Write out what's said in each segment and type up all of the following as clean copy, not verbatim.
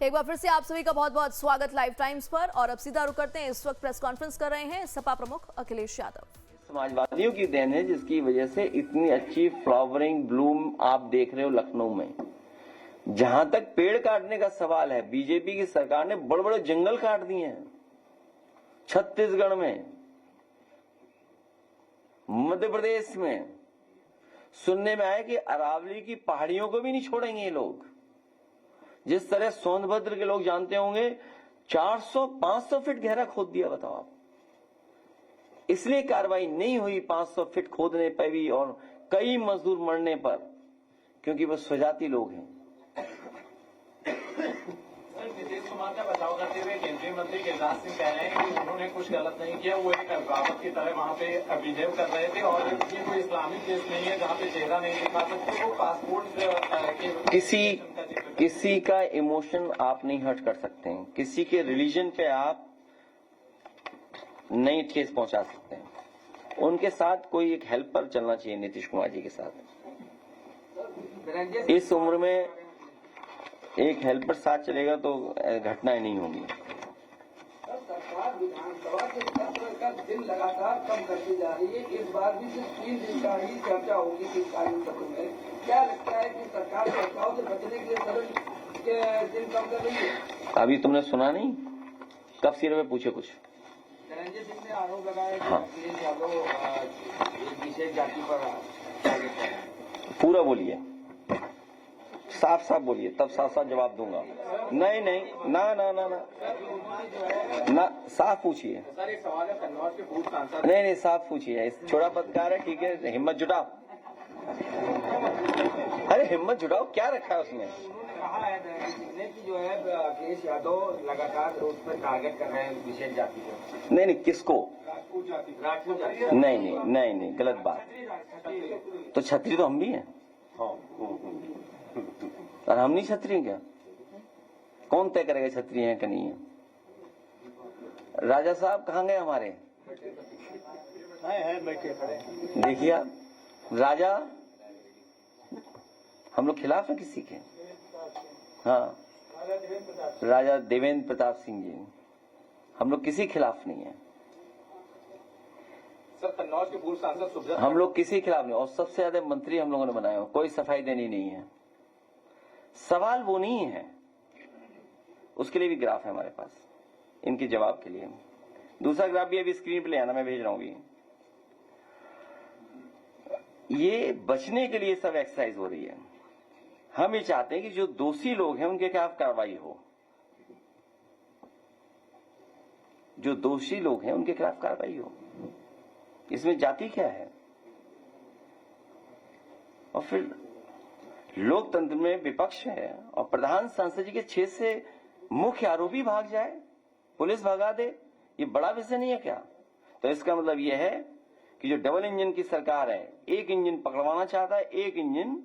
एक बार फिर से आप सभी का बहुत बहुत स्वागत लाइव टाइम्स पर। और अब सीधा रुक करते हैं, इस वक्त प्रेस कॉन्फ्रेंस कर रहे हैं सपा प्रमुख अखिलेश यादव। समाजवादियों की देन है जिसकी वजह से इतनी अच्छी फ्लावरिंग ब्लूम आप देख रहे हो लखनऊ में। जहां तक पेड़ काटने का सवाल है, बीजेपी की सरकार ने बड़े बड़े जंगल काट दिए हैं। छत्तीसगढ़ में, मध्य प्रदेश में सुनने में आया कि अरावली की पहाड़ियों को भी नहीं छोड़ेंगे ये लोग। जिस तरह सोनभद्र के लोग जानते होंगे 400-500 फीट गहरा खोद दिया, बताओ आप। इसलिए कार्रवाई नहीं हुई 500 फीट खोदने पर भी और कई मजदूर मरने पर, क्योंकि वो स्वजाति लोग हैं। नीतीश कुमार का बचाव करते हुए केंद्रीय मंत्री गिरिराज सिंह कह रहे हैं कि उन्होंने कुछ गलत नहीं किया, वो एक अभिभावक की तरह वहाँ पे बिहेव कर रहे थे और ये कोई इस्लामिक केस नहीं है जहाँ पे चेहरा नहीं दिखा सकते। वो पासपोर्ट किसी का इमोशन आप नहीं हर्ट कर सकते हैं, किसी के रिलीजन पे आप नहीं ठेस पहुंचा सकते हैं। उनके साथ कोई एक हेल्पर चलना चाहिए, नीतीश कुमार जी के साथ। इस उम्र में एक हेल्पर साथ चलेगा तो घटनाएं नहीं होंगी। सरकार विधानसभा के सत्र का दिन लगातार कम करती जा रही है। इस बार भी सिर्फ 3 दिन का ही चर्चा होगी शीतकालीन सत्र में। क्या लगता है कि सरकार बचाव से बचने के लिए सदन के दिन कम कर रही है? अभी तुमने सुना नहीं, कब सिर में पूछे कुछ। धनंजय सिंह ने आरोप लगाया कि हाँ। अखिलेश यादव एक विशेष जाति पर टारगेट कर रहे हैं। पूरा बोलिए, साफ साफ बोलिए, तब साफ साफ जवाब दूंगा। नहीं, ना साफ पूछिए। सर एक सवाल है, कन्नौज के पूर्व सांसद नहीं साफ पूछिए। छोटा पत्रकार है, ठीक है, हिम्मत जुटाओ। अरे हिम्मत जुटाओ, क्या रखा है उसमें। उन्होंने कहा है धनंजय सिंह ने कि जो है अखिलेश यादव लगातार उस पर टारगेट कर रहे हैं विशेष जाति को। नहीं, किसको? राजपूत जाति। नहीं, गलत बात। तो छत्री तो हम भी हैं। और हम नहीं छत्री क्या? कौन तय करेगा छत्री हैं कि नहीं है? राजा साहब कहाँ गए हमारे? बैठे खड़े। देखिए आप, राजा, हम लोग खिलाफ है किसी के? हाँ, राजा देवेंद्र प्रताप सिंह जी, हम लोग किसी खिलाफ नहीं है। सर कन्नौज के पूर्व सांसद सुब्रत हम लोग किसी खिलाफ नहीं, और सबसे ज्यादा मंत्री हम लोगों ने बनाए हो। कोई सफाई देनी नहीं है। सवाल वो नहीं है, उसके लिए भी ग्राफ है हमारे पास, इनके जवाब के लिए। दूसरा ग्राफ भी अभी स्क्रीन पे ले आना, मैं भेज रहा हूँ। ये बचने के लिए सब एक्सरसाइज हो रही है। हम ये चाहते हैं कि जो दोषी लोग हैं उनके खिलाफ कार्रवाई हो। जो दोषी लोग हैं उनके खिलाफ कार्रवाई हो। इसमें जाति क्या है? और फिर लोकतंत्र में विपक्ष है और प्रधान सांसद जी के क्षेत्र से मुख्य आरोपी भाग जाए, पुलिस भगा दे, ये बड़ा विषय नहीं है क्या? तो इसका मतलब यह है कि जो डबल इंजन की सरकार है, एक इंजन पकड़वाना चाहता है, एक इंजन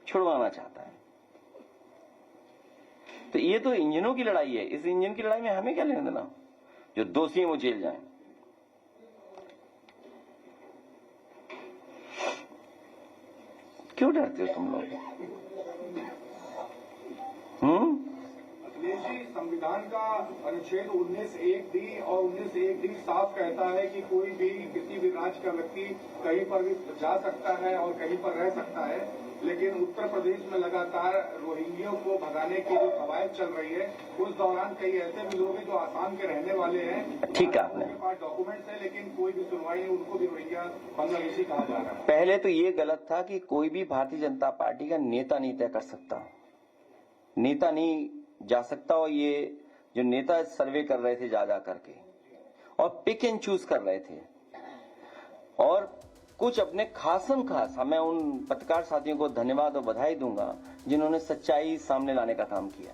छुड़वाना चाहता है। तो ये तो इंजनों की लड़ाई है। इस इंजन की लड़ाई में हमें क्या लेना देना? जो दोषी हैं वो जेल जाएं। क्यों डरते हो तुम लोग? अखिलेश जी, संविधान का अनुच्छेद 19(1)(d) और 19(1)(d) साफ कहता है कि कोई भी किसी भी राज्य का व्यक्ति कहीं पर भी जा सकता है और कहीं पर रह सकता है। लेकिन उत्तर प्रदेश में लगातार रोहिंग्यों को भगाने की जो कवायद चल रही है, उस दौरान कई ऐसे भी लोग हैं जो आसाम के रहने वाले हैं। ठीक है, आपने उनके पास डॉक्यूमेंट्स है लेकिन कोई भी सुनवाई नहीं, उनको भी रोहिंग्या बांग्लादेशी कहा जा रहा है। पहले तो ये गलत था कि कोई भी भारतीय जनता पार्टी का नेता नहीं तय कर सकता, नेता नहीं जा सकता। और ये जो नेता सर्वे कर रहे थे जा करके और पिक एंड चूज कर रहे थे, और कुछ अपने खासम खास, मैं उन पत्रकार साथियों को धन्यवाद और बधाई दूंगा जिन्होंने सच्चाई सामने लाने का काम किया।